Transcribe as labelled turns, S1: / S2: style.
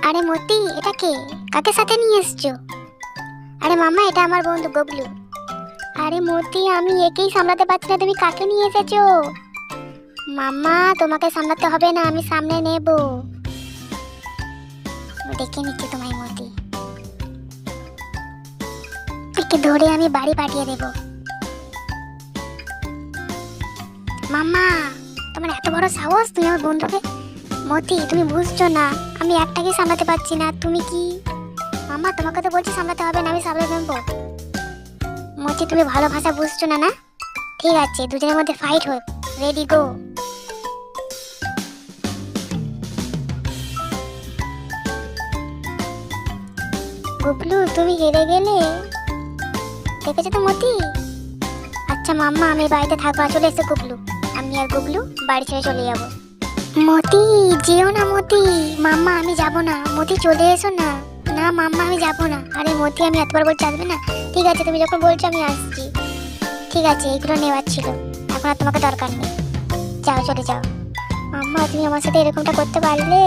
S1: আরে মতি, এটা কে? কাকে সাথে নিয়ে এসছো? আরে মাম্মা, এটা আমার বন্ধু গবলু। আরে মতি, আমি একেই সামলাতে পারছি না, তুমি কাকে নিয়ে এসেছো? মাম্মা, তোমাকে সামলাতে হবে না, আমি সামনে নেব। দেখে নিচ্ছি তোমায় মতি, একে ধরে আমি বাড়ি পাঠিয়ে দেব। মাম্মা, তোমার এত বড় সাহস, তুমি আমার বন্ধুকে। মতি, তুমি বুঝছো না, আমি একটাকে সামলাতে পারছি না, তুমি কি? মাম্মা, তোমাকে তো বলছি সামলাতে হবে না, আমি সামলে নেবো। মতি, তুমি ভালো ভাষা বুঝছো না না? ঠিক আছে, দুজনের মধ্যে ফাইট হোক। রেডি, গো। গুবলু, তুমি হেরে গেলে, দেখেছো তো মতি? আচ্ছা মাম্মা, আমি বাড়িতে থাকবো, চলে এসে গুবলু। আমি আর গুবলু বাড়ি ছেড়ে চলে যাবো। মতি, যেও না মতি। মাম্মা, আমি যাব না। মতি, চলে এসো না। না মাম্মা, আমি যাব না। আরে মতি, আমি এতবার বলছি আসবে না। ঠিক আছে, তুমি যখন বলছো আমি আসছি। ঠিক আছে, এগুলো নেওয়ার ছিল, এখন আর তোমাকে দরকার নেই। যাও, চলে যাও। মাম্মা, তুমি আমার সাথে এরকমটা করতে পারলে?